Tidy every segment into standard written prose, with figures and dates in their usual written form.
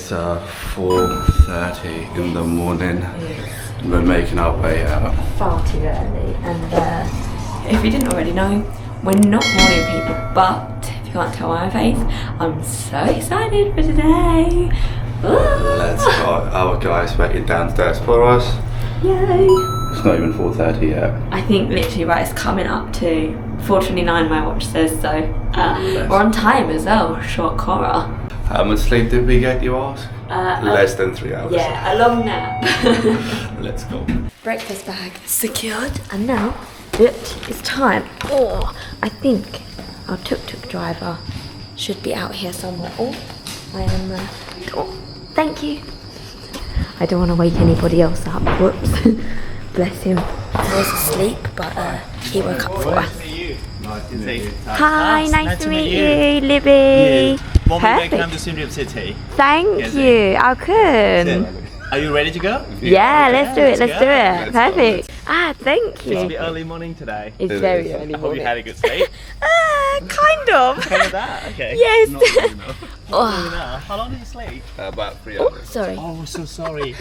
It's 4:30 in the morning. We're making our way out. Far too early, and if you didn't already know, we're not morning people, but if you can't tell by my face, I'm so excited for today. Let's go. Our guy's waiting downstairs for us. Yay! It's not even 4:30 yet. I think literally right, it's coming up to 4:29 my watch says, so we're on time as well, short Cora. How much sleep did we get, you ask? Less than 3 hours. Yeah, a long nap. Let's go. Breakfast bag secured, and now it's time. Oh, I think our tuk-tuk driver should be out here somewhere. Oh, I am, oh, thank you. I don't want to wake anybody else up, whoops. Bless him. He was asleep, but he woke up for us. Hi, nice to meet you, Libby. Perfect. Welcome to Siem Reap City. Thank you, I could. Are you ready to go? Yeah, let's do it, let's do it. Perfect. Ah, thank you. It's a bit early morning today. It's very early I hope morning. you had a good sleep. Kind of. Kind of that, okay. Yes. Not really enough. Not really enough. How long did you sleep? About 3 hours. Sorry. Oh, so sorry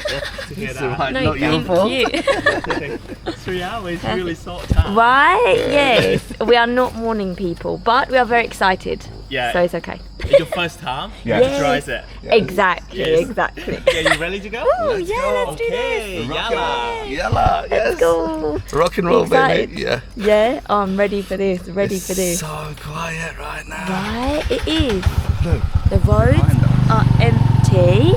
to hear that. Right, No, not your fault. thank you. 3 hours, really short time. Right? Yes. We are not morning people, but we are very excited. Yeah. So it's okay. It's your first time Yeah. to try it. Exactly, Yes. exactly. Okay, you ready to go? Oh, yeah, let's do this. Okay, yalla. Yalla, yes. Let's go. Rock and roll, Excited? baby. Yeah. Yeah, oh, I'm ready for this, ready for this. So quiet right now. Right, it is. Look. The roads are empty,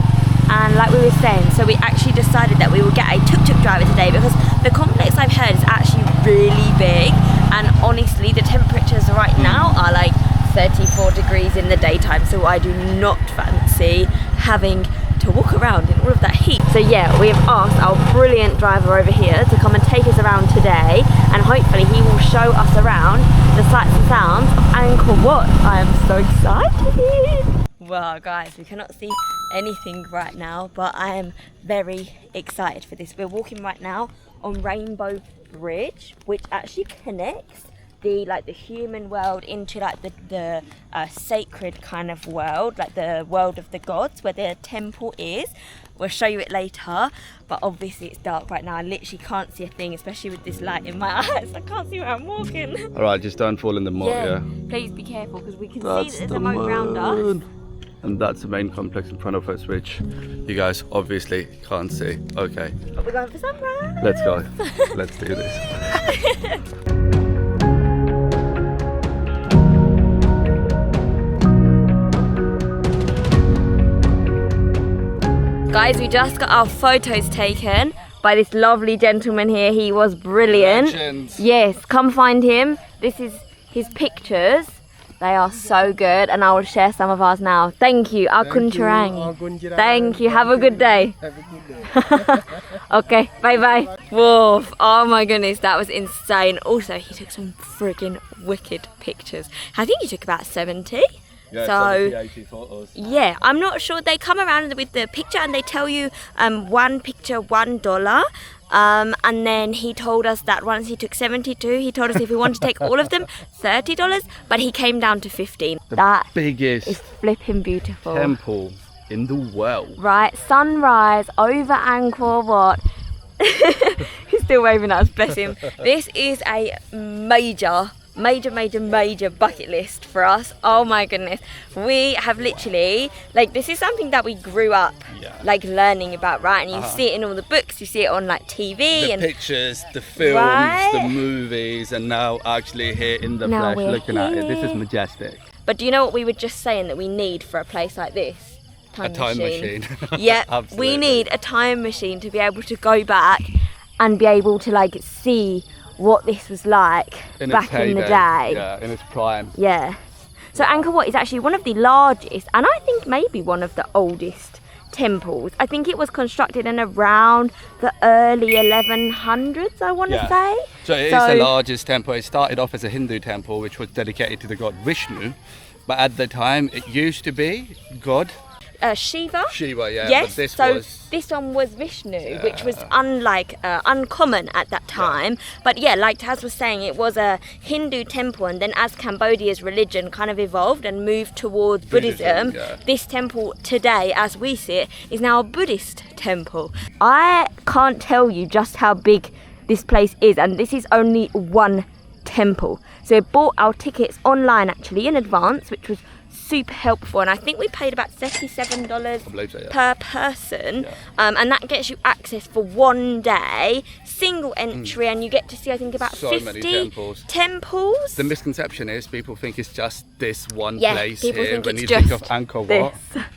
and like we were saying, so we actually decided that we will get a tuk-tuk driver today because the complex I've heard is actually really big, and honestly the temperatures right now are like 34 degrees in the daytime, so I do not fancy having to walk around in all of that heat. So yeah, we have asked our brilliant driver over here to come and take us around today, and hopefully he will show us around the sights and sounds of Angkor Wat. I am so excited! Well guys, we cannot see anything right now, but I am very excited for this. We're walking right now on Rainbow Bridge, which actually connects the human world into like the sacred kind of world, like the world of the gods, where the temple is. We'll show you it later, but obviously it's dark right now. I literally can't see a thing, especially with this light in my eyes. I can't see where I'm walking. All right, just don't fall in the moat, yeah? Please be careful, because we can see That's that there's the a moat around us. moon. And that's the main complex in front of us, which you guys obviously can't see. Okay, But we're going for sunrise. let's go. Let's do this. Guys, we just got our photos taken by this lovely gentleman here. He was brilliant. Legend. Yes, come find him. This is his pictures. They are so good, and I will share some of ours now. Thank you, Akunturang. Thank you. Have a good day. Okay, bye bye. Whoa! Oh my goodness, that was insane. Also, he took some freaking wicked pictures. I think he took about 70. Yeah, So 80 photos. yeah, I'm not sure. They come around with the picture and they tell you one picture $1. And then he told us that once he took 72, he told us if we want to take all of them, $30, but he came down to 15. That Biggest is flipping beautiful. temple in the world. Right, sunrise over Angkor Wat. He's still waving at us, bless him. This is a major bucket list for us. Oh my goodness, we have literally, like, this is something that we grew up like learning about, right? And you see it in all the books, you see it on like TV, The and pictures, the films, Right? the movies, and now actually here in the Now flesh we're looking at it. This is here. majestic. but do you know what we were just saying that we need for a place like this? A time machine. Yeah, we Absolutely. need a time machine to be able to go back and be able to like see what this was like In back its in the heyday. day. Yeah, in its prime. Yeah. So Angkor Wat is actually one of the largest, and I think maybe one of the oldest temples. I think it was constructed in around the early 1100s, I want to say. So it is the largest temple. It started off as a Hindu temple, which was dedicated to the god Vishnu. But at the time, it used to be God Shiva. Shiva, yeah. Yes, But this so was... this one was Vishnu, which was uncommon at that time. But yeah, like Taz was saying, it was a Hindu temple, and then as Cambodia's religion kind of evolved and moved towards Buddhism, this temple today, as we see it, is now a Buddhist temple. I can't tell you just how big this place is, and this is only one temple. So we bought our tickets online actually in advance, which was super helpful, and I think we paid about $37 per person, and that gets you access for one day, single entry, and you get to see I think about so 50 many temples. The misconception is people think it's just this one place people here think when it's you just think of Angkor Wat.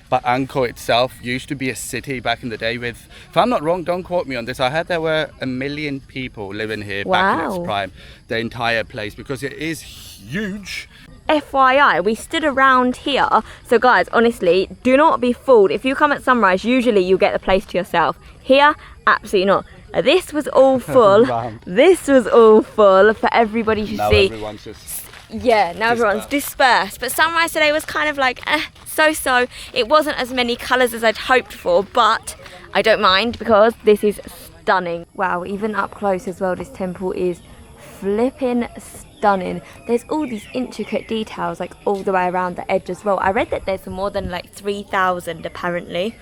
But Angkor itself used to be a city back in the day with, if I'm not wrong, don't quote me on this, I heard there were 1 million people living here back in its prime, the entire place, because it is huge. FYI, we stood around here, so guys, honestly, do not be fooled. If you come at sunrise, usually you get the place to yourself. Here, absolutely not. This was all full. This was all full for everybody to see. Everyone's just... Yeah, now everyone's dispersed. But sunrise today was kind of like, so-so. It wasn't as many colours as I'd hoped for, but I don't mind because this is stunning. Wow, even up close as well, this temple is flipping stunning. There's all these intricate details like all the way around the edge as well. I read that there's more than like 3,000 apparently,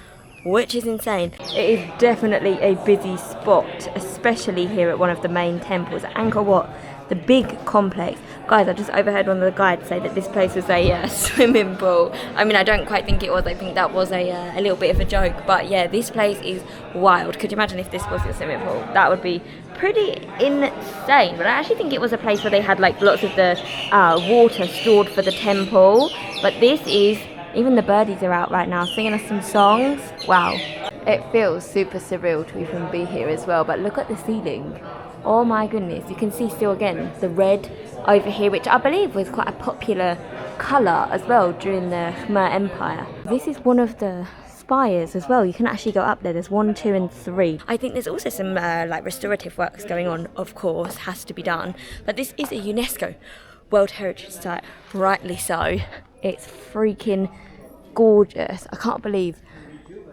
which is insane. It is definitely a busy spot, especially here at one of the main temples, Angkor Wat, the big complex. Guys, I just overheard one of the guides say that this place was a swimming pool. I mean, I don't quite think it was. I think that was a little bit of a joke. But yeah, this place is wild. Could you imagine if this was your swimming pool? That would be pretty insane. But I actually think it was a place where they had like lots of the water stored for the temple. But this is, even the birdies are out right now singing us some songs. Wow. It feels super surreal to even be here as well. But look at the ceiling. Oh my goodness, you can see still again the red over here, which I believe was quite a popular colour as well during the Khmer Empire. This is one of the spires as well. You can actually go up there. There's 1, 2 and 3. I think there's also some like restorative works going on, of course, has to be done. But this is a UNESCO World Heritage Site, rightly so. It's freaking gorgeous. I can't believe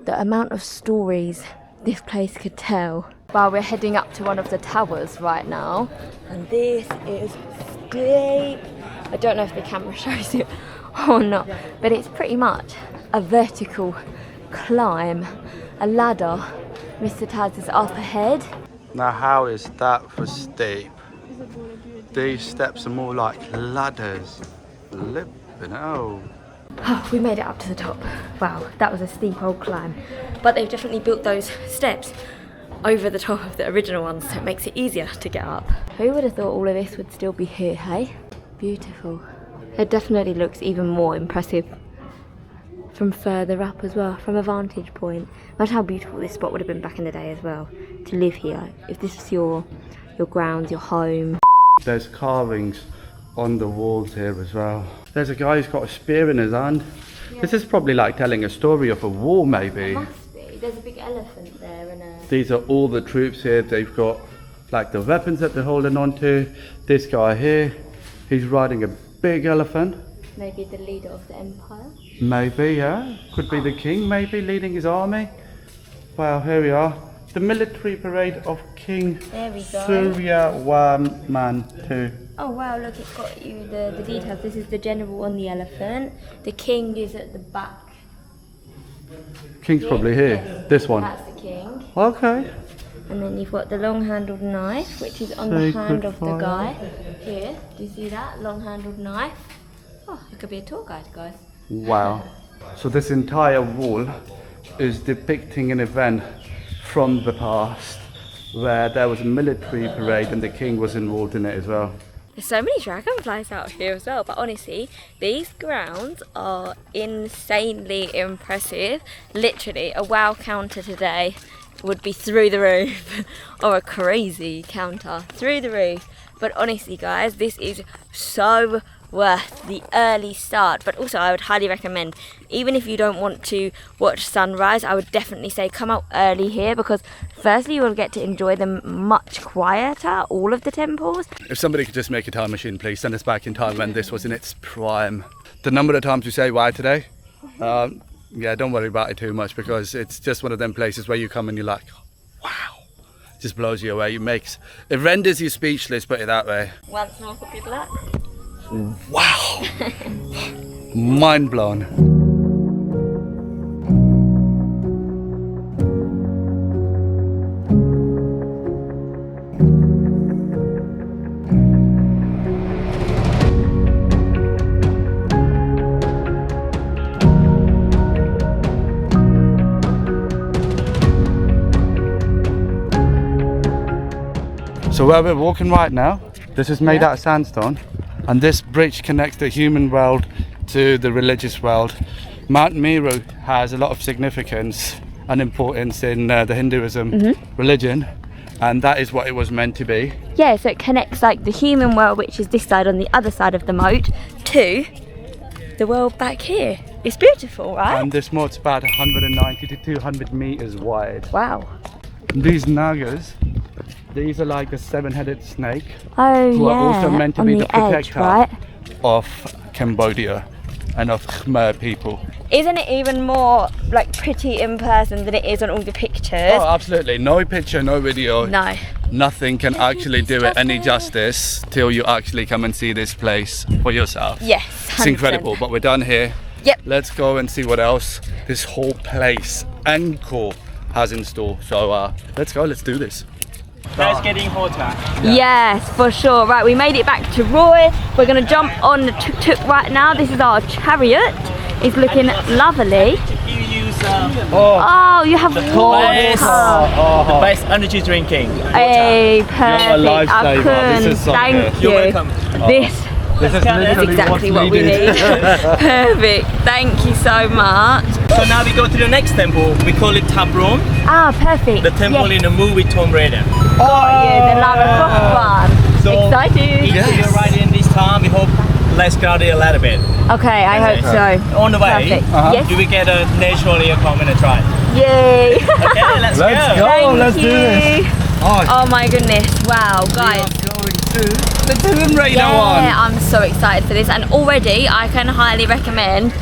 the amount of stories this place could tell. Well, we're heading up to one of the towers right now, and this is steep. I don't know if the camera shows it or not, but it's pretty much a vertical climb, a ladder. Mr. Taz is up ahead. Now how is that for steep? These steps are more like ladders. Flippin' hell. Oh, we made it up to the top. Wow, that was a steep old climb. But they've definitely built those steps over the top of the original ones, so it makes it easier to get up. Who would have thought all of this would still be here, hey? Beautiful. It definitely looks even more impressive from further up as well, from a vantage point. Imagine how beautiful this spot would have been back in the day as well, to live here. If this was your grounds, your home. There's carvings on the walls here as well. There's a guy who's got a spear in his hand. Yeah. This is probably like telling a story of a war, maybe. It must be. There's a big elephant there and a... These are all the troops here. They've got like the weapons that they're holding on to. This guy here, he's riding a big elephant. Maybe the leader of the empire? Maybe, yeah. Could be the king, maybe, leading his army. Wow, here we are. The military parade of King Surya Warman II. Oh wow, look, it's got you the details. This is the general on the elephant. The king is at the back. King's probably here. Yes, this one. That's the king. Okay. And then you've got the long-handled knife, which is on the hand of the guy. Here, do you see that? Long-handled knife. Oh, it could be a tour guide, guys. Wow. So this entire wall is depicting an event from the past where there was a military parade and the king was involved in it as well. There's so many dragonflies out here as well, but honestly, these grounds are insanely impressive. Literally, a wow counter today would be through the roof, or a crazy counter through the roof. But honestly, guys, this is so worth the early start. But also, I would highly recommend, even if you don't want to watch sunrise, I would definitely say come out early here, because firstly you will get to enjoy them much quieter, all of the temples. If somebody could just make a time machine, please send us back in time when this was in its prime. The number of times we say why today, Yeah, don't worry about it too much because it's just one of them places where you come and you're like, wow, just blows you away. It renders you speechless, put it that way. Once more for good luck. Wow, mind blown. So where we're walking right now, this is made out of sandstone, and this bridge connects the human world to the religious world. Mount Meru has a lot of significance and importance in the Hinduism religion, and that is what it was meant to be. Yeah, so it connects like the human world, which is this side on the other side of the moat, to the world back here. It's beautiful, right? And this moat's about 190 to 200 meters wide. Wow. These nagas, these are like a 7-headed snake. Oh, who yeah, are also meant to on be the the protector edge, right? of Cambodia and of Khmer people. Isn't it even more like pretty in person than it is on all the pictures? Oh, absolutely. No picture, no video. No. Nothing can actually do it any justice till you actually come and see this place for yourself. Yes, 100%. It's incredible, but we're done here. Yep. Let's go and see what else this whole place, Angkor, has in store. So let's go, let's do this. Now it's getting hotter. Yes, for sure. Right, we made it back to Roy. We're going to jump on the tuk-tuk right now. This is our chariot. It's looking lovely. You use Oh, you have water. the best energy drinking. Hey, perfect. You're a lifesaver. I couldn't. This is so Thank good. you. You're welcome. This is That's exactly what we need. Perfect. Thank you so much. So now we go to the next temple. We call it Tabron, Ah, perfect. the temple yes. in the movie Tomb Raider. Got you, the Lara Croft one. So Excited. if you're riding this time, we hope less crowded a little bit. Okay, I hope so. On the way, Perfect. Yes. you will get a naturally a comment and try. Yay. Okay, let's go. Thank let's you. do this. Oh my goodness, wow, guys. The Tomb Raider one. Yeah, I'm so excited for this, and already I can highly recommend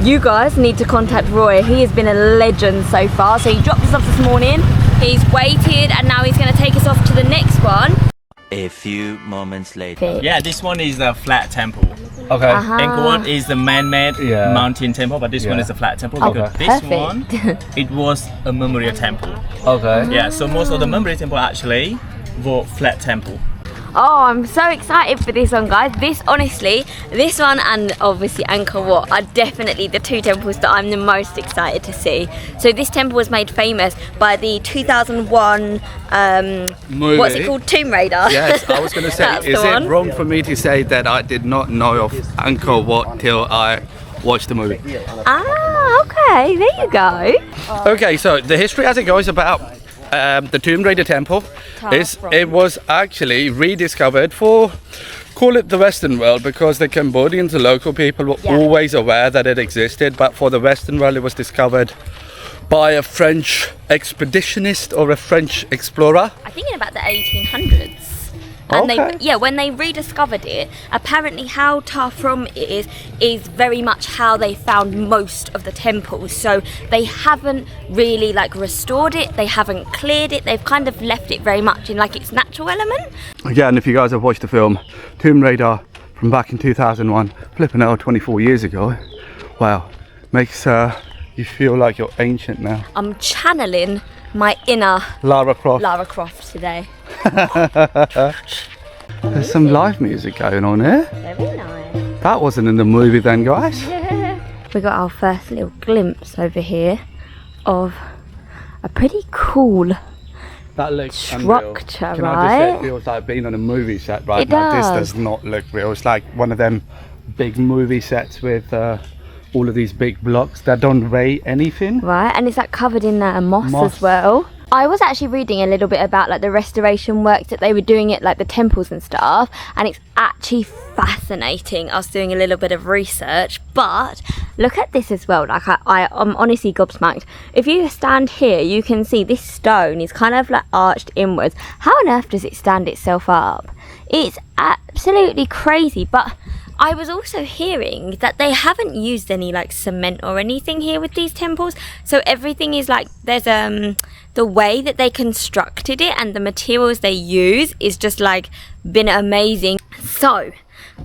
you guys need to contact Roy. He has been a legend so far. So he dropped us off this morning, he's waited, and now he's going to take us off to the next one. A few moments later. Yeah, this one is the flat temple. Okay. Angkor Wat is the man-made mountain temple, but this one is a flat temple because this perfect. one, it was a memorial temple. Okay. Yeah, so most of the memorial temple actually were flat temple. Oh, I'm so excited for this one, guys. This, honestly, this one and obviously Angkor Wat are definitely the two temples that I'm the most excited to see. So this temple was made famous by the 2001, Movie. what's it called? Tomb Raider. Yes, I was going to say, That's is the it one. wrong for me to say that I did not know of Angkor Wat till I watched the movie? Ah, okay, there you go. Okay, so the history as it goes about the Tomb Raider temple is it was actually rediscovered for, call it the Western world, because the Cambodians, the local people, were always aware that it existed, but for the Western world it was discovered by a French expeditionist or a French explorer. I think in about the 1800s. And Okay. when they rediscovered it, apparently how From is very much how they found most of the temples. So they haven't really like restored it, they haven't cleared it, they've kind of left it very much in like its natural element. Yeah, and if you guys have watched the film Tomb Raider from back in 2001, flipping out 24 years ago, wow, makes you feel like you're ancient now. I'm channeling my inner Lara Croft. Lara Croft today. There's some live music going on here. Very nice. That wasn't in the movie then, guys. We got our first little glimpse over here of a pretty cool That looks structure, unreal. Can I just say, right? it feels like being on a movie set right It now. does. This does not look real. It's like one of them big movie sets with all of these big blocks that don't weigh anything. Right, and it's like covered in moss as well. I was actually reading a little bit about like the restoration works that they were doing at like the temples and stuff, and it's actually fascinating us doing a little bit of research. But look at this as well, like I'm honestly gobsmacked. If you stand here, you can see this stone is kind of like arched inwards. How on earth does it stand itself up? It's absolutely crazy. But I was also hearing that they haven't used any like cement or anything here with these temples. So everything is like, there's the way that they constructed it and the materials they use is just like been amazing. So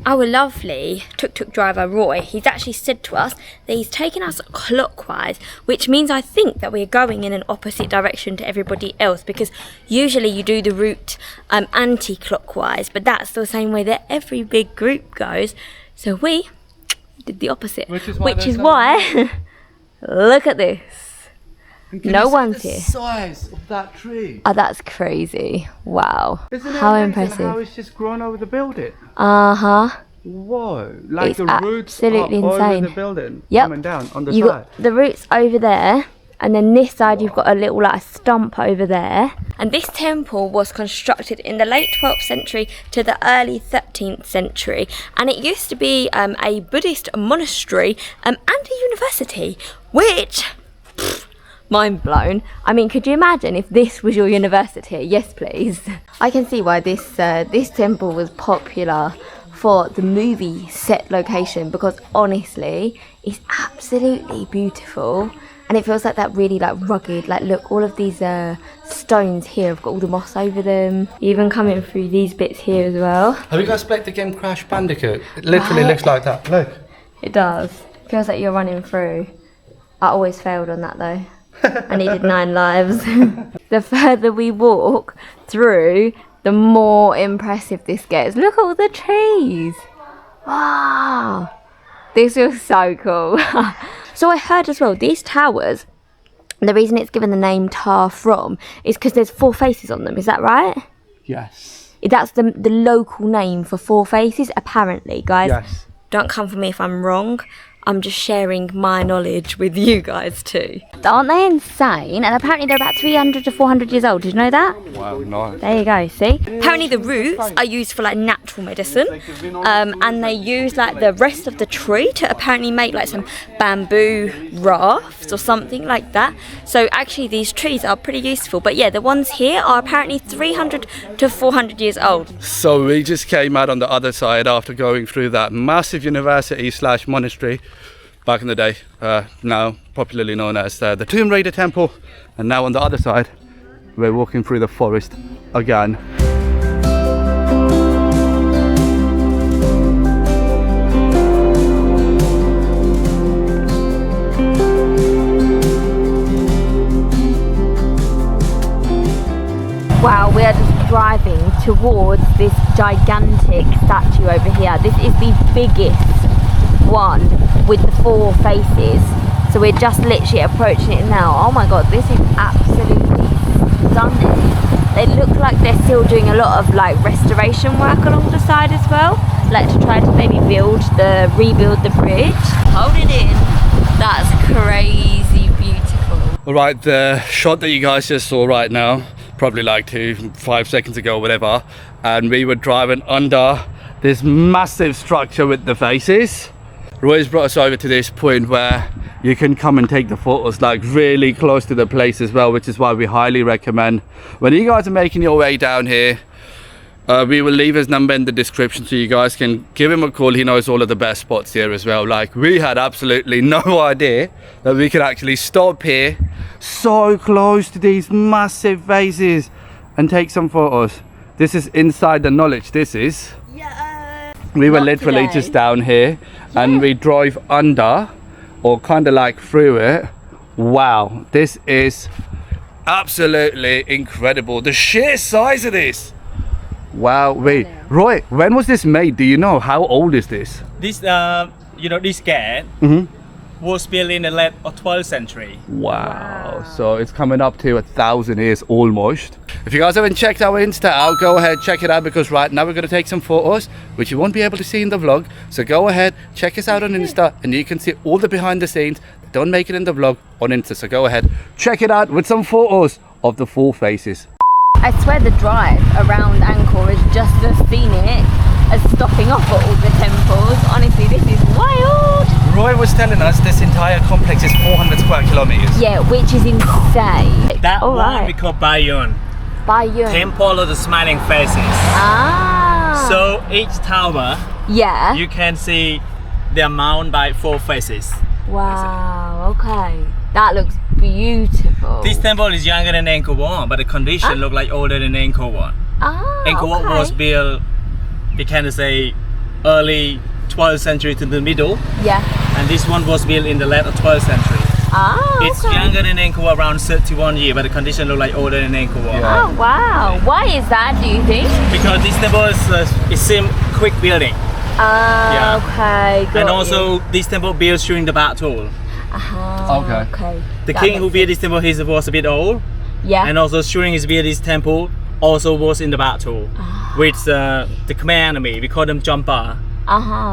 our lovely tuk-tuk driver Roy, he's actually said to us that he's taken us clockwise, which means I think that we're going in an opposite direction to everybody else, because usually you do the route anti-clockwise, but that's the same way that every big group goes. So we did the opposite, which is why look at this. No one's here. The size of that tree. Oh, that's crazy. Wow. Isn't it how amazing impressive. how it's just grown over the building? Uh-huh. Whoa. Like it's the roots absolutely are insane. over the building. Yep. Coming down on the You side. got the roots over there, and then this side you've got a little like stump over there. And this temple was constructed in the late 12th century to the early 13th century, and it used to be a Buddhist monastery and a university, which mind blown. I mean, could you imagine if this was your university? Yes, please. I can see why this temple was popular for the movie set location, because honestly, it's absolutely beautiful. And it feels like that really like rugged, like look, all of these stones here have got all the moss over them. Even coming through these bits here as well. Have you guys played the game Crash Bandicoot? It literally looks like that. Look. It does. Feels like you're running through. I always failed on that though. I needed 9 lives. The further we walk through, the more impressive this gets. Look at all the trees. Wow. This was so cool. So I heard as well, these towers, the reason it's given the name Tar From is because there's 4 faces on them. Is that right? Yes. That's the local name for 4 faces, apparently, guys. Yes. Don't come for me if I'm wrong. I'm just sharing my knowledge with you guys too. Aren't they insane? And apparently they're about 300 to 400 years old. Did you know that? Wow, nice. There you go, see? Apparently the roots are used for like natural medicine. And they use like the rest of the tree to apparently make like some bamboo rafts or something like that. So actually these trees are pretty useful. But yeah, the ones here are apparently 300 to 400 years old. So we just came out on the other side after going through that massive university / monastery back in the day, now popularly known as the Tomb Raider Temple, and now on the other side we're walking through the forest again. Wow, we are just driving towards this gigantic statue over here. This is the biggest one with the 4 faces. So we're just literally approaching it now. Oh my god, this is absolutely stunning. They look like they're still doing a lot of like restoration work along the side as well, like to try to maybe rebuild the bridge. Hold it in. That's crazy beautiful. Alright, the shot that you guys just saw right now, probably like 5 seconds ago, whatever, and we were driving under this massive structure with the faces. Roy's brought us over to this point where you can come and take the photos like really close to the place as well, which is why we highly recommend when you guys are making your way down here. We will leave his number in the description so you guys can give him a call. He knows all of the best spots here as well. Like, we had absolutely no idea that we could actually stop here so close to these massive vases and take some photos. This is inside the knowledge, this is. Yeah. We were literally just down here and we drove under, or kind of like through it. Wow, this is absolutely incredible. The sheer size of this. Wow, wait, Roy, when was this made? Do you know? How old is this? This, this gate was built in the late 12th century. Wow, so it's coming up to 1,000 years almost. If you guys haven't checked our Insta out, go ahead, check it out, because right now we're going to take some photos, which you won't be able to see in the vlog. So go ahead, check us out on Insta, and you can see all the behind the scenes that don't make it in the vlog on Insta. So go ahead, check it out with some photos of the 4 faces. I swear the drive around Angkor is just as scenic as stopping off at all the temples. Honestly, this is wild. Roy was telling us this entire complex is 400 square kilometers. Yeah, which is insane. That one we call Bayon. Bayon. Temple of the Smiling Faces. Ah. So each tower Yeah. You can see they are mounted by 4 faces. Wow, okay. That looks beautiful. This temple is younger than Angkor Wat, but the condition look like older than Angkor Wat. Angkor Wat was built, we can say, early 12th century to the middle. Yeah. And this one was built in the late 12th century. It's younger than Angkor Wat, around 31 years, but the condition look like older than Angkor Wat. Yeah. Oh wow! Why is that, do you think? Because this temple is seem quick building. Okay. And also this temple built during the battle. Okay. The king who built this temple, he was a bit old. Yeah. And also during his build this temple, also was in the battle with the Khmer enemy. We call them Champa.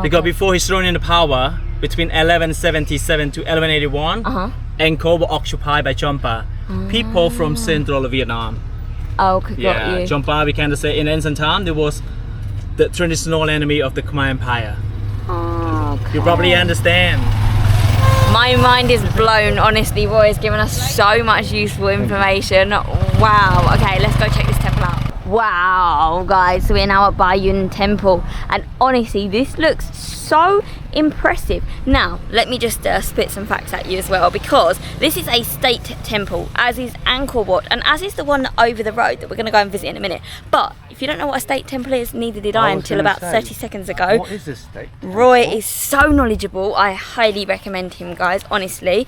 Because before he's thrown into power, between 1177 to 1181, Angkor was occupied by Champa, people from central Vietnam. Okay, got you. Champa, we can say in ancient time, there was the traditional enemy of the Khmer Empire. You probably understand. My mind is blown, honestly. Roy has given us so much useful information. Wow. Okay, let's go check this temple out. Wow, guys, so we're now at Bayon Temple, and honestly, this looks so impressive. Now, let me just spit some facts at you as well, because this is a state temple, as is Angkor Wat, and as is the one over the road that we're going to go and visit in a minute. But if you don't know what a state temple is, neither did I until about 30 seconds ago. What is a state temple? Roy is so knowledgeable. I highly recommend him, guys, honestly.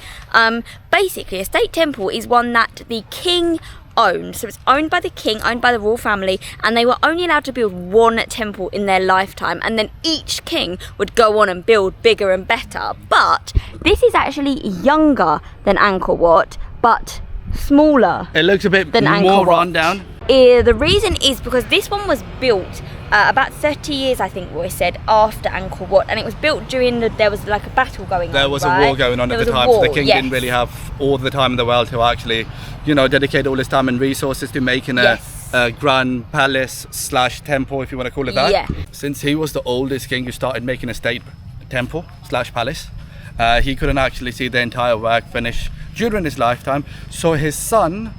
Basically, a state temple is one that the king owned. So it's owned by the king, owned by the royal family, and they were only allowed to build one temple in their lifetime, and then each king would go on and build bigger and better. But this is actually younger than Angkor Wat, but smaller. It looks a bit than more run down. The reason is because this one was built about 30 years, I think Roy said, after Angkor Wat, and it was built during there was like a battle going on. There was a war going on at the time, so the king didn't really have all the time in the world to actually, you know, dedicate all his time and resources to making a grand palace / temple, if you want to call it that. Since he was the oldest king who started making a state temple / palace, he couldn't actually see the entire work finish during his lifetime, so his son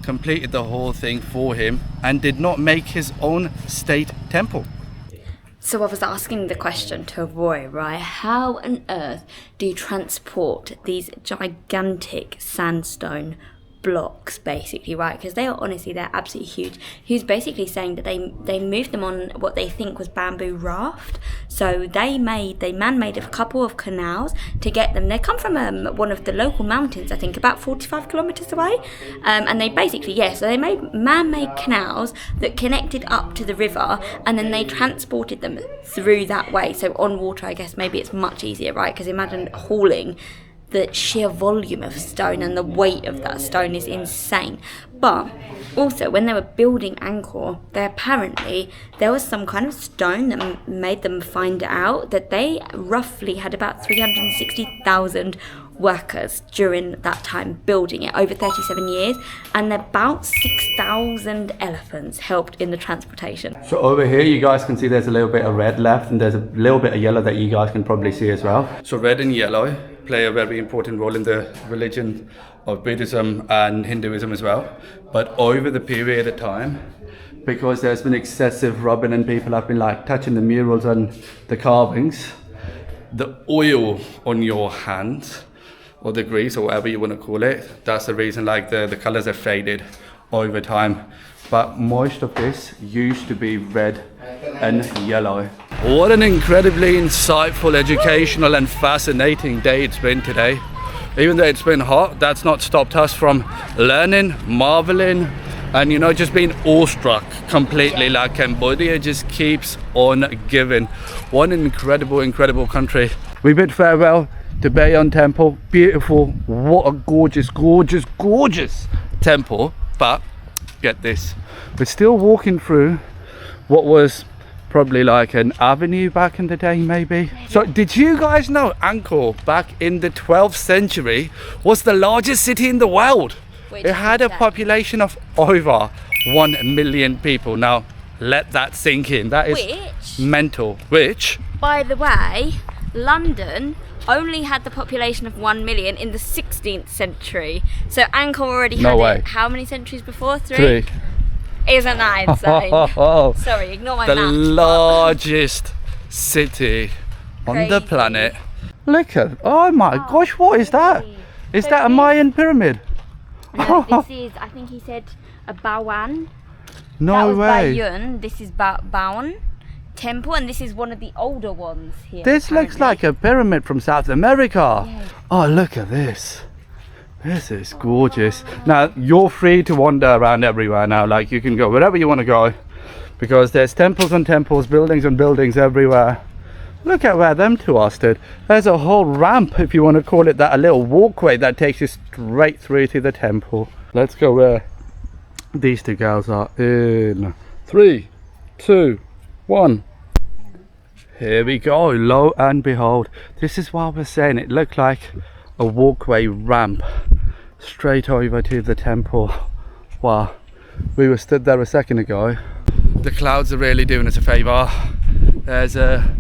completed the whole thing for him and did not make his own state temple. So I was asking the question to Roy, right? How on earth do you transport these gigantic sandstone blocks, basically, right? Because they are honestly, they're absolutely huge. He was basically saying that they moved them on what they think was bamboo raft. So they man-made a couple of canals to get them. They come from one of the local mountains, I think, about 45 kilometers away. And they basically, so they made man-made canals that connected up to the river, and then they transported them through that way. So on water, I guess maybe it's much easier, right? Because imagine hauling the sheer volume of stone, and the weight of that stone is insane. But also, when they were building Angkor, there was some kind of stone that made them find out that they roughly had about 360,000 workers during that time building it, over 37 years, and about 6,000 elephants helped in the transportation. So over here you guys can see there's a little bit of red left, and there's a little bit of yellow that you guys can probably see as well. So red and yellow play a very important role in the religion of Buddhism and Hinduism as well. But over the period of time, because there's been excessive rubbing and people have been like touching the murals and the carvings, the oil on your hands, or the grease, or whatever you want to call it, that's the reason like the colors have faded over time. But most of this used to be red and yellow. What an incredibly insightful, educational and fascinating day it's been today. Even though it's been hot, that's not stopped us from learning, marveling, and you know, just being awestruck completely. Like Cambodia just keeps on giving. What an incredible country. We bid farewell to Bayon Temple. Beautiful, what a gorgeous temple. But get this, we're still walking through what was probably like an avenue back in the day, maybe. So did you guys know Angkor back in the 12th century was the largest city in the world? It had a population of over 1 million people. Now let that sink in. That is mental. Which, by the way, London only had the population of 1 million in the 16th century. So Angkor already had it how many centuries before? Three. Isn't that insane? Sorry, ignore my math. The largest city on the Crazy. planet. Look at, oh my gosh, what is that? Is So that a this- Mayan pyramid? No, this is, I think he said a Bawan. That No was way. Bayon. This is Bayon Temple, and this is one of the older ones here. This looks apparently. like a pyramid from South America. Yeah. Oh, look at this. This is gorgeous. Now, you're free to wander around everywhere now. Like, you can go wherever you want to go, because there's temples and temples, buildings and buildings everywhere. Look at where them two are stood. There's a whole ramp, if you want to call it that, a little walkway that takes you straight through to the temple. Let's go where these two girls are. In 3, 2, 1. Here we go. Lo and behold, this is what I was saying. It looked like a walkway ramp straight over to the temple. Wow, we were stood there a second ago. The clouds are really doing us a favour. There's a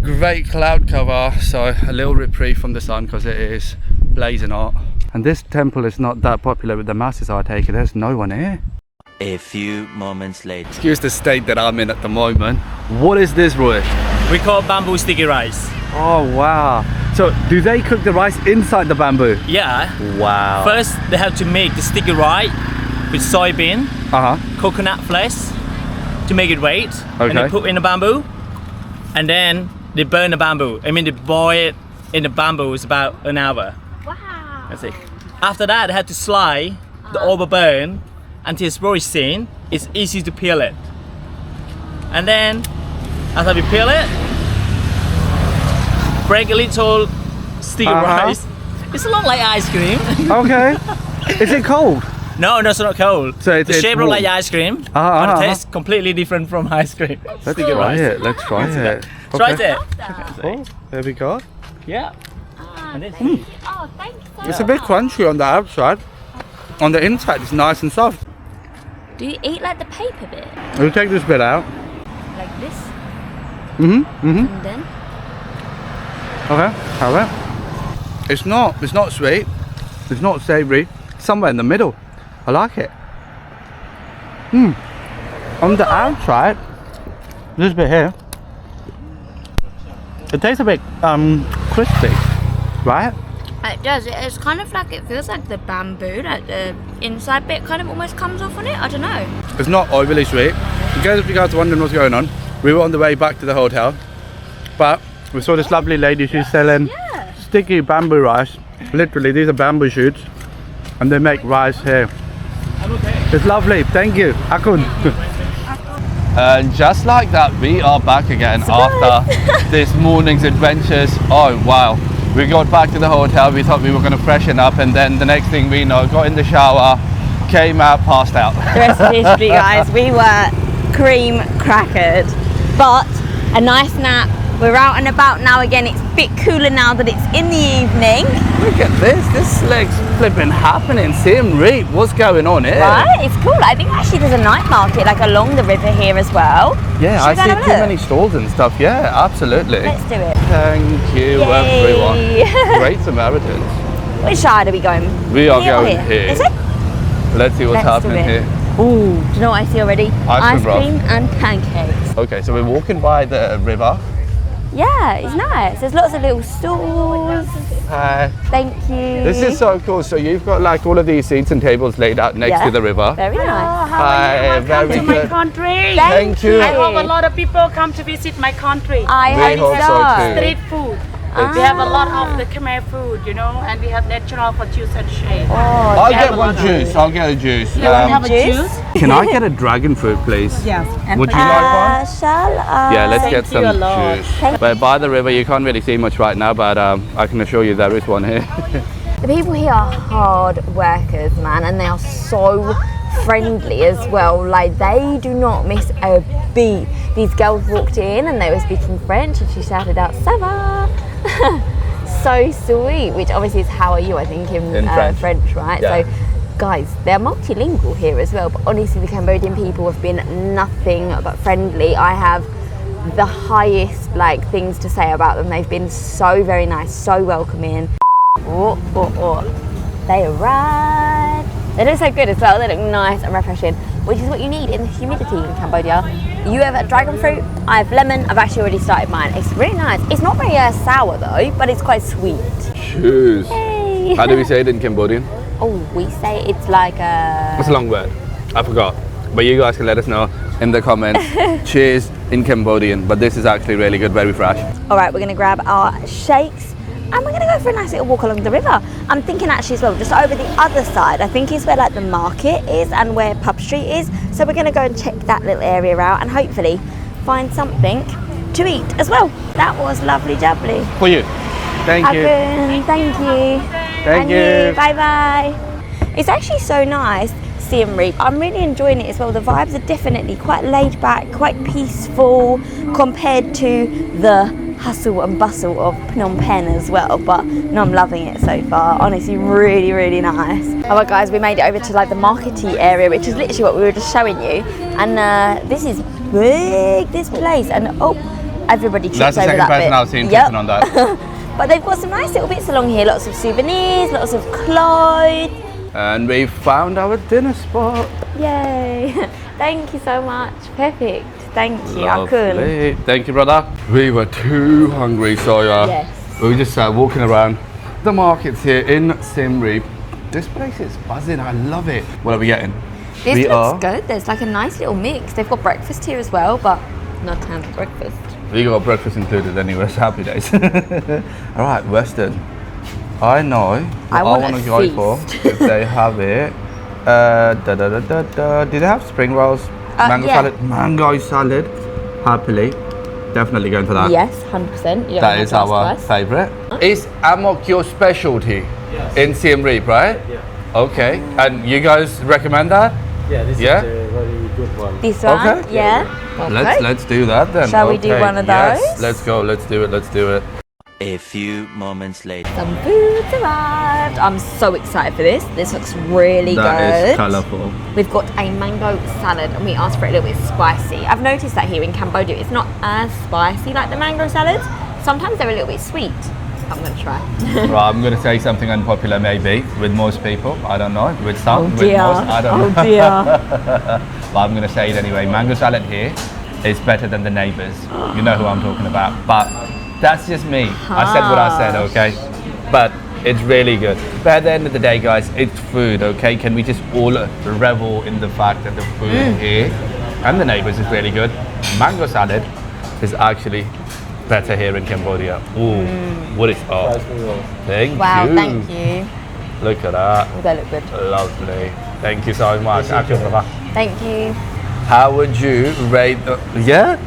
great cloud cover, so a little reprieve from the sun, because it is blazing hot. And this temple is not that popular with the masses, I take it. There's no one here. A few moments later. Excuse the state that I'm in at the moment. What is this, Roy? We call bamboo sticky rice. Oh wow. So do they cook the rice inside the bamboo? Yeah. Wow. First, they have to make the sticky rice with soybean, coconut flesh to make it wet. And Okay. they put in the bamboo, and then they burn the bamboo. I mean, they boil it in the bamboo is about an hour. Wow. That's it. After that, they have to slide the overburn until it's very thin. It's easy to peel it. And then, after we peel it, break a little sticky rice. It's a lot like ice cream. Okay. Is it cold? No, it's not cold. So the it's shape warm. looks like ice cream, Uh-huh, but the taste completely different from ice cream. Let's try it. Let's try it. Try it. Oh, there we go. Yeah. Ah, And this- thank you. Oh, thanks so It's a bit much. crunchy on the outside. On the inside, it's nice and soft. Do you eat like the paper bit? We'll take this bit out. Like this? Mm-hmm. And then? Okay, have it. It's not sweet. It's not savoury. Somewhere in the middle. I like it. On the outside, this bit here, it tastes a bit crispy, right? It does. It's kind of like, it feels like the bamboo, like the inside bit kind of almost comes off on it. I don't know. It's not overly sweet. In case if you guys are wondering what's going on, we were on the way back to the hotel, but we saw this lovely lady. She's selling sticky bamboo rice. Literally, these are bamboo shoots, and they make rice here. It's lovely. Thank you, Akun. And just like that, we are back again after this morning's adventures. Oh wow. We got back to the hotel, we thought we were going to freshen up, and then the next thing we know, got in the shower, came out, passed out. The rest of history, guys. We were cream crackered, but a nice nap. We're out and about now again. It's a bit cooler now that it's in the evening. Look at this looks flipping happening. Siem Reap, what's going on here? Right? It's cool. I think actually there's a night market like along the river here as well. Yeah, I Should we go see and have a too look? many stalls and stuff. Yeah, absolutely. Let's do it. Thank you, Yay. everyone. Great Samaritans. Which side are we going? We are Here or going here. Is it? Let's see what's Let's do happening it. here. Ooh, do you know what I see already? Ice cream, bro. and pancakes. Okay, so we're walking by the river. Yeah, it's nice. There's lots of little stalls. Hi. Thank you. This is so cool. So you've got like all of these seats and tables laid out next Yeah. to the river. Very nice. Hi, very to my good. country. Thank you. I hope a lot of people come to visit my country. I We hope hope so too. Street food. We have a lot of the Khmer food, you know, and we have natural for juice and shade. I'll We have get a one lot of juice. I'll get a juice. You want to have a Juice? juice? Can I get a dragon fruit, please? Yes. Would you like one? Shall I? Yeah, let's Thank get you some a lot. juice. But by the river, you can't really see much right now, but I can assure you there is one here. The people here are hard workers, man, and they are so friendly as well. Like, they do not miss a beat. These girls walked in and they were speaking French, and she shouted out, "Ça va?" So sweet, which obviously is "how are you," I think, in French, right? Yeah. So, guys, they're multilingual here as well, but honestly, the Cambodian people have been nothing but friendly. I have the highest like things to say about them. They've been so very nice, so welcoming. Oh, oh, oh. They arrived. They look so good as well. They look nice and refreshing, which is what you need in the humidity in Cambodia. You have dragon fruit, I have lemon. I've actually already started mine. It's really nice. It's not very sour though, but it's quite sweet. Cheers. Hey. How do we say it in Cambodian? Oh, we say it's like a... It's a long word. I forgot. But you guys can let us know in the comments. Cheers in Cambodian. But this is actually really good, very fresh. All right, we're going to grab our shakes and we're going to go for a nice little walk along the river. I'm thinking actually as well, just over the other side, I think is where like the market is and where Pub Street is. So we're going to go and check that little area out and hopefully find something to eat as well. That was lovely jubbly. For you. Thank you. Thank you. Thank you. Bye bye. It's actually so nice, Siem Reap. I'm really enjoying it as well. The vibes are definitely quite laid back, quite peaceful compared to the hustle and bustle of Phnom Penh as well, but no, I'm loving it so far. Honestly, really, really nice. All right, guys, we made it over to like the markety area, which is literally what we were just showing you. And this is big, this place. And oh, everybody trips over that bit. That's the second person I've seen tripping on that. But they've got some nice little bits along here. Lots of souvenirs, lots of clothes. And we found our dinner spot. Yay! Thank you so much. Perfect. Thank you. I couldn't. Lovely. Thank you, brother. We were too hungry, so Yes. we were just walking around the markets here in Siem Reap. This place is buzzing. I love it. What are we getting? This we looks good. There's like a nice little mix. They've got breakfast here as well, but not time for breakfast. We got breakfast included anyway, so happy days. All right, Western. I know what I want to go for if they have it. Do they have spring rolls? Mango salad? Mango salad. Happily. Definitely going for that. Yes, 100%. That is our favourite. Is ANGKOR your specialty in Siem Reap, right? Yeah. Okay. And you guys recommend that? Yeah, this is a very good one. This one? Okay. Yeah. Okay. Let's do that then. Shall we do one of those? Yes, let's go. Let's do it. A few moments later. Some food's arrived. I'm so excited for this. This looks really good. That is colourful. We've got a mango salad and we asked for it a little bit spicy. I've noticed that here in Cambodia it's not as spicy like the mango salads. Sometimes they're a little bit sweet. I'm going to try. Right, I'm going to say something unpopular maybe with most people. I don't know. With some, with dear. most, I don't know. Oh dear. But I'm going to say it anyway. Mango salad here is better than the neighbours. You know who I'm talking about. But that's just me. I said what I said, okay? But it's really good. But at the end of the day, guys, it's food, okay? Can we just all revel in the fact that the food here and the neighbours is really good? Mango salad is actually better here in Cambodia. Ooh, what is up? Thank Wow, you. thank you. Look at that. Oh, they look good. Lovely. Thank you so much. Thank you. How would you rate yeah?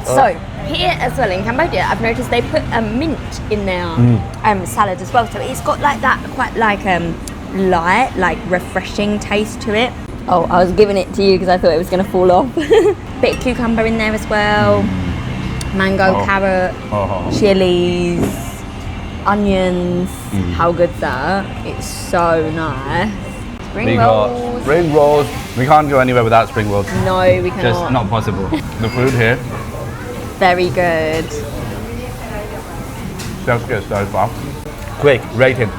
So, here as well in Cambodia, I've noticed they put mint in their salad as well. So it's got like that quite like light, like refreshing taste to it. Oh, I was giving it to you because I thought it was going to fall off. Bit of cucumber in there as well. Mango, carrot, chilies, onions. How good's that? It's so nice. Spring rolls. Spring rolls. We can't go anywhere without spring rolls. No, we cannot. Just not possible. The food here, very good. just good so far. Quick, rating.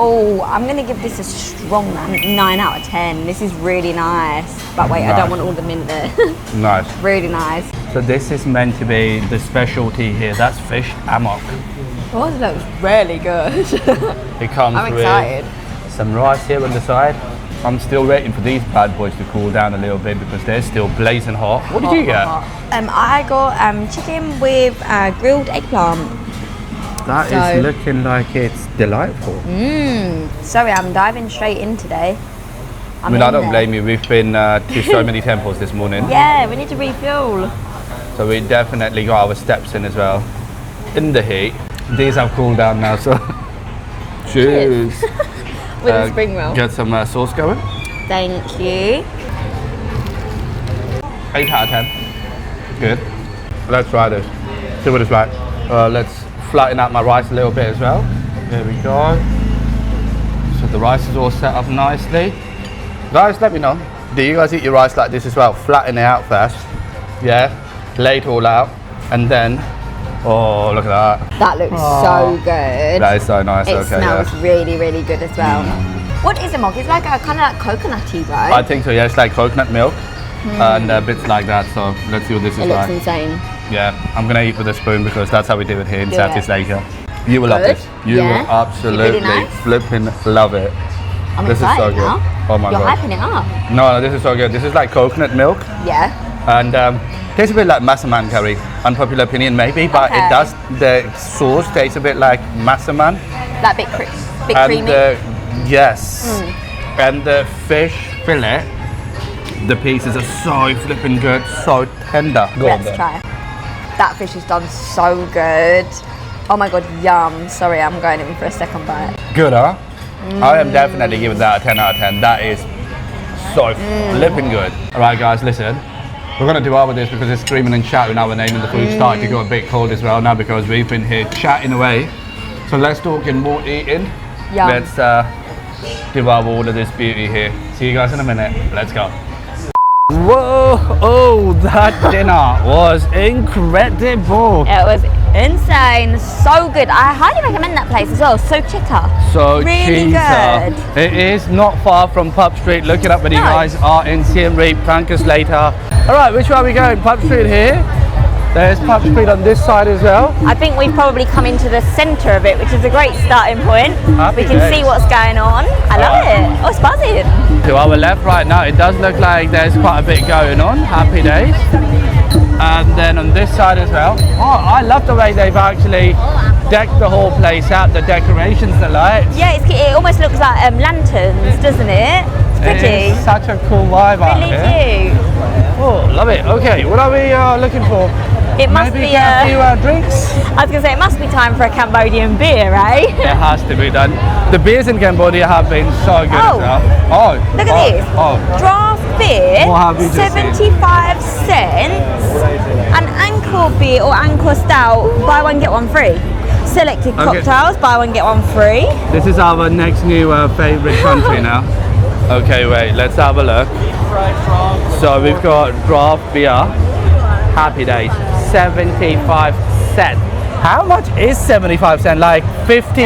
Oh, I'm going to give this a strong 9 out of 10. This is really nice. But wait, I don't want all the mint there. Nice. Really nice. So this is meant to be the specialty here. That's fish amok. Oh, that looks really good. It comes I'm with excited. some rice here on the side. I'm still waiting for these bad boys to cool down a little bit because they're still blazing hot. What did you get? I got chicken with grilled eggplant. That is looking like it's delightful. Sorry, I'm diving straight in today. I mean, I don't blame you. We've been to so many temples this morning. Yeah, we need to refuel. So we definitely got our steps in as well. In the heat. These have cooled down now, so cheers. With a spring roll. Get some sauce going. Thank you. 8 out of 10. Good. Let's try this. See what it's like. Let's flatten out my rice a little bit as well. There we go. So the rice is all set up nicely. Guys, let me know. Do you guys eat your rice like this as well? Flatten it out first. Yeah. Lay it all out. And then, oh, look at that. That looks so good. That is so nice. It okay, smells really, really good as well. What is a mok? It's like a kind of like coconutty, right? I think so, yeah. It's like coconut milk and bits like that. So let's see what this is It looks like. insane. Yeah, I'm gonna eat with a spoon because that's how we do it here in Do Southeast it. Asia. You will love Good? this. You Yeah? will absolutely nice? flipping love it. I'm This is excited so good. now. Oh my You're god. hyping it up. No, this is so good. This is like coconut milk Yeah. and tastes a bit like massaman curry. Unpopular opinion maybe, but Okay. it does. The sauce tastes a bit like massaman. That bit And creamy. yes, and the fish fillet, the pieces are so flipping good, so tender. Go on Let's then. try. That fish is done so good. Oh my god, yum. Sorry, I'm going in for a second bite. Good, huh? I am definitely giving that a 10 out of 10. That is so flipping good. All right, guys, listen. We're gonna do over this because it's screaming and shouting our name and the food started to go a bit cold as well now because we've been here chatting away. So let's talk and more eating. Yum. Let's devour all of this beauty here. See you guys in a minute. Let's go. Whoa! Oh, that dinner was incredible. It was insane, so good. I highly recommend that place as well. So chitta. So really cheetah. good. It is not far from Pub Street. Look it up when you No. guys are in Siem Reap. Thank us later. All right, which way are we going? Pub Street here. There's Pub Street on this side as well. I think we've probably come into the centre of it, which is a great starting point. Happy we can days. see what's going on. I love it. Oh, it's buzzing. To our left right now, it does look like there's quite a bit going on. Happy days. And then on this side as well. Oh, I love the way they've actually decked the whole place out. The decorations, the lights. Yeah, it almost looks like lanterns, doesn't it? It's pretty. It is such a cool vibe out Really here. cute. Oh, love it. Okay, what are we looking for? It must Maybe be get a few drinks? I was going to say, it must be time for a Cambodian beer, right? It has to be done. The beers in Cambodia have been so good as Oh. well. Oh, Look at this. Oh, Draft beer, What have you just 75 cents. An Angkor beer or Angkor stout, buy one, get one free. Selected Okay. cocktails, buy one, get one free. this is our next new favorite country now. Okay, wait, let's have a look. So we've got draft beer. Happy days. 75 cents. How much is 75 cents? Like 50p?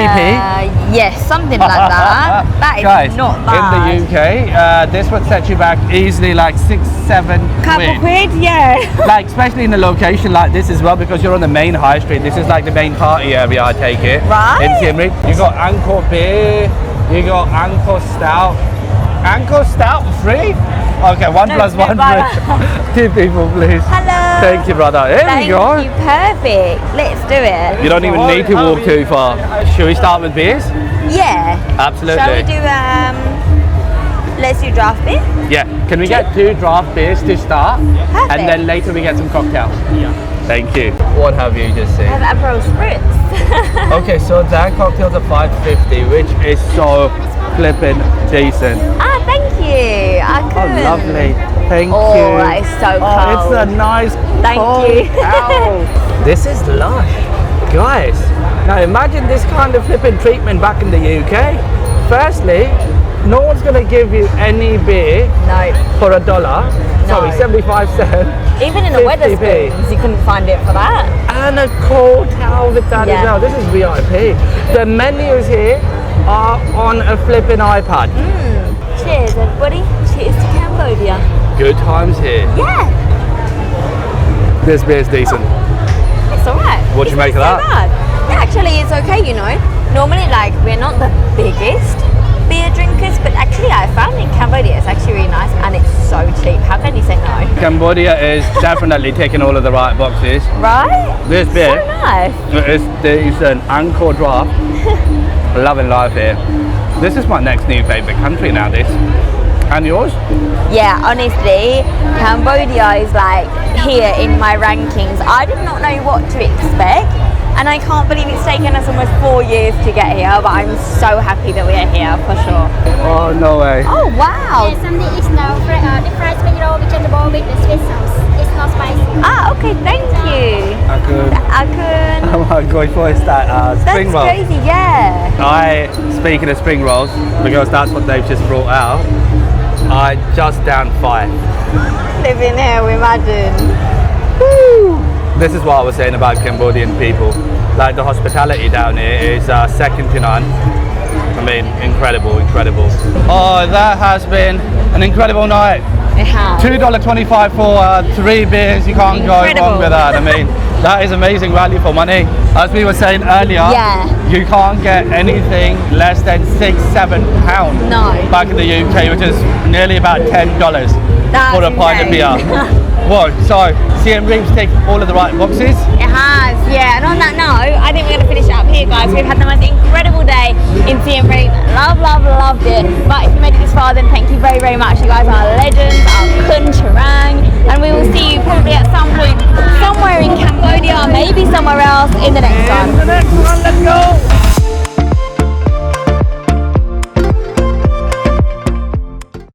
Yes, something like that. That is Guys, not bad. in the UK, this would set you back easily like 6-7 Couple quid, yeah. Like especially in a location like this as well because you're on the main high street. This is like the main party area, I take it. Right. In Siem Reap. You got Angkor beer, you got Angkor stout. Angkor stout free? Okay, one No, plus no, one bye. free. 2 people please. Hello. Thank you, brother. Here Thank we go. you, perfect. Let's do it. You don't even need to walk too far. Should we start with beers? Yeah. Absolutely. Shall we do, let's do draft beer? Yeah. Can we get 2 draft beers to start? Perfect. And then later we get some cocktails. Yeah. Thank you. What have you just seen? I have Aperol Spritz. Okay, so that cocktails are $5.50, which is so flipping decent. Ah, thank you. I Oh, could. lovely. Thank Oh, you. that is so Oh, it's a cold. nice Thank cold you. owl. This is lush. Guys, now imagine this kind of flipping treatment back in the UK. Firstly, no one's going to give you any beer No. for $1. Sorry, No. 75 cents. Even in the 50p. Wetherspoons, you couldn't find it for that. And a cold towel with that Yeah. as well. This is VIP. The menus here are on a flipping iPad. Cheers, everybody. Cheers to Cambodia. Good times here. Yeah, This beer's decent. it's alright. What do you make of that? Bad. Yeah, actually, it's okay, you know. Normally, like, we're not the biggest beer drinkers, but actually, I found in Cambodia it's actually really nice and it's so cheap. How can you say no? Cambodia is definitely ticking all of the right boxes. Right? This beer So nice. is decent. Angkor draft. Loving life here. This is my next new favourite country now, this. And yours? Yeah, honestly, Cambodia is like here in my rankings. I did not know what to expect, and I can't believe it's taken us almost 4 years to get here, but I'm so happy that we are here for sure. Oh, no way. Oh, wow. Yes, something is now the fried spring roll vegetable with the sweet sauce. It's not spicy. Ah, okay, thank you. I could. Oh my god, what is that? Spring That's roll. crazy, yeah. Speaking of spring rolls, because that's what they've just brought out, I just downed 5. Living here, imagine. This is what I was saying about Cambodian people. Like the hospitality down here is second to none. I mean, incredible, incredible. Oh, that has been an incredible night. It has. $2.25 for 3 beers. You can't go wrong with that. I mean, that is amazing value for money. As we were saying earlier, you can't get anything less than £6-7 back in the UK, which is nearly about $10 for a pint of beer. Whoa, so Siem Reap's ticked all of the right boxes. It has, yeah. And on that note, I think we're going to finish it up here, guys. We've had the most incredible day in Siem Reap. Loved it. But if you made it this far, then thank you very, very much. You guys are legends, our kun charang. And we will see